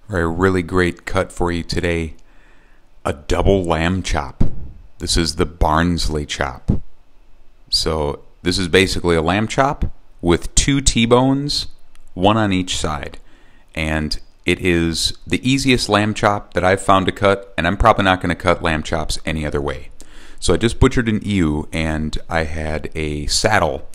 All right, a really great cut for you today. A double lamb chop. This is the Barnsley chop. So this is basically a lamb chop with two T-bones, one on each side. And it is the easiest lamb chop that I've found to cut, and I'm probably not going to cut lamb chops any other way. So I just butchered an ewe, and I had a saddle,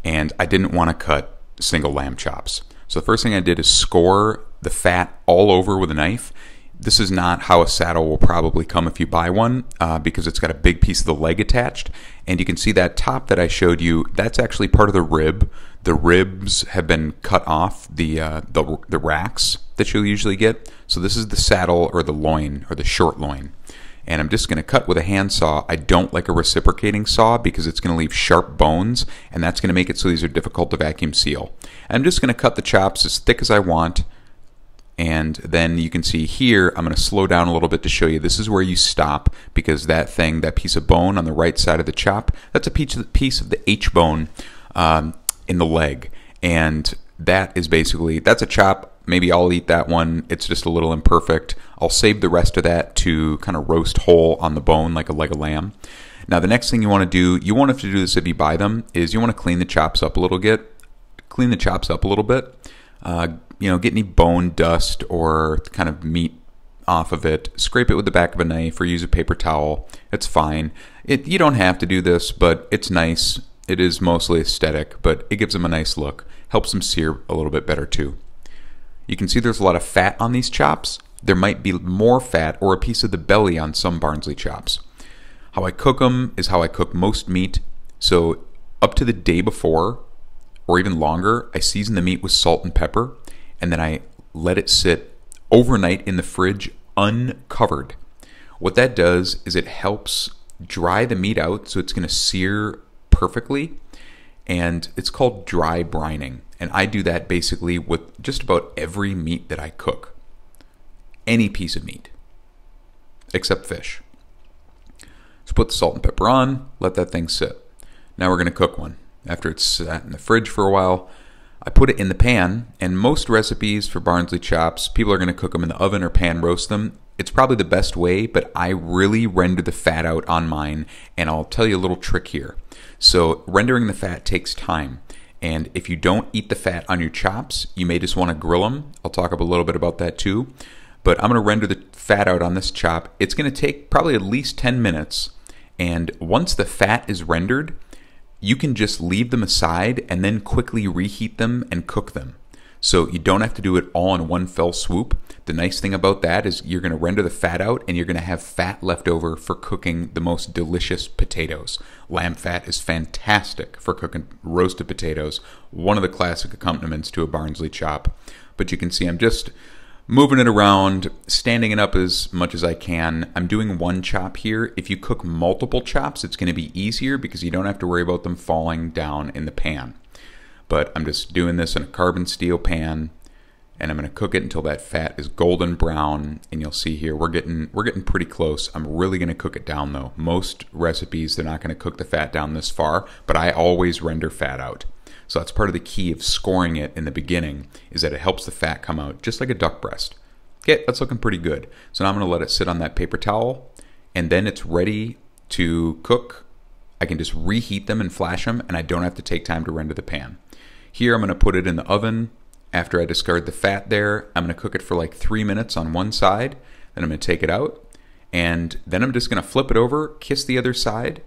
and I didn't want to cut single lamb chops. So the first thing I did is score the fat all over with a knife. This is not how a saddle will probably come if you buy one, because it's got a big piece of the leg attached. And you can see that top that I showed you, that's actually part of the rib. The ribs have been cut off the racks that you'll usually get. So this is the saddle, or the loin, or the short loin. And I'm just going to cut with a handsaw. I don't like a reciprocating saw because it's going to leave sharp bones, and that's going to make it so these are difficult to vacuum seal. And I'm just going to cut the chops as thick as I want. And then you can see here, I'm going to slow down a little bit to show you. This is where you stop, because that piece of bone on the right side of the chop, that's a piece of the H-bone in the leg. And that is basically, that's a chop. Maybe I'll eat that one. It's just a little imperfect. I'll save the rest of that to kind of roast whole on the bone like a leg of lamb. Now the next thing you want to do, you won't have to do this if you buy them, is you want to clean the chops up a little bit. Get any bone dust or kind of meat off of it. Scrape it with the back of a knife or use a paper towel. It's fine. You don't have to do this, but it's nice. It is mostly aesthetic, but it gives them a nice look. Helps them sear a little bit better too. You can see there's a lot of fat on these chops. There might be more fat or a piece of the belly on some Barnsley chops. How I cook them is how I cook most meat. So up to the day before, or even longer, I season the meat with salt and pepper, and then I let it sit overnight in the fridge uncovered. What that does is it helps dry the meat out so it's going to sear perfectly, and it's called dry brining. And I do that basically with just about every meat that I cook. Any piece of meat, except fish. So put the salt and pepper on, let that thing sit. Now we're going to cook one. After it's sat in the fridge for a while, I put it in the pan, and most recipes for Barnsley chops, people are going to cook them in the oven or pan roast them. It's probably the best way, but I really render the fat out on mine, and I'll tell you a little trick here. So rendering the fat takes time, and if you don't eat the fat on your chops, you may just want to grill them. I'll talk a little bit about that too, but I'm going to render the fat out on this chop. It's going to take probably at least 10 minutes, and once the fat is rendered, you can just leave them aside and then quickly reheat them and cook them. So you don't have to do it all in one fell swoop. The nice thing about that is you're going to render the fat out, and you're going to have fat left over for cooking the most delicious potatoes. Lamb fat is fantastic for cooking roasted potatoes, one of the classic accompaniments to a Barnsley chop. But you can see I'm just moving it around, standing it up as much as I can. I'm doing one chop here. If you cook multiple chops, it's going to be easier because you don't have to worry about them falling down in the pan. But I'm just doing this in a carbon steel pan, and I'm going to cook it until that fat is golden brown. And you'll see here we're getting pretty close. I'm really going to cook it down though. Most recipes, they're not going to cook the fat down this far, but I always render fat out. So that's part of the key of scoring it in the beginning, is that it helps the fat come out just like a duck breast. Okay, that's looking pretty good. So now I'm going to let it sit on that paper towel, and then it's ready to cook. I can just reheat them and flash them, and I don't have to take time to render the pan. Here I'm going to put it in the oven. After I discard the fat there, I'm going to cook it for like 3 minutes on one side. Then I'm going to take it out, and then I'm just going to flip it over, kiss the other side,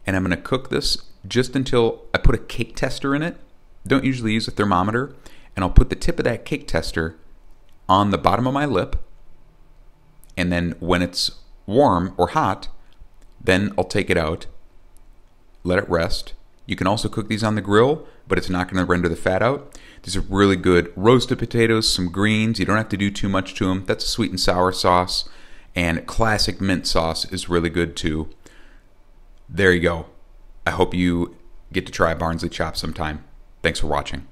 and I'm going to cook this just until I put a cake tester in it. Don't usually use a thermometer, and I'll put the tip of that cake tester on the bottom of my lip, and then when it's warm or hot, then I'll take it out, let it rest. You can also cook these on the grill, but it's not going to render the fat out. These are really good roasted potatoes, some greens. You don't have to do too much to them. That's a sweet and sour sauce, and classic mint sauce is really good too. There you go. I hope you get to try Barnsley chops sometime. Thanks for watching.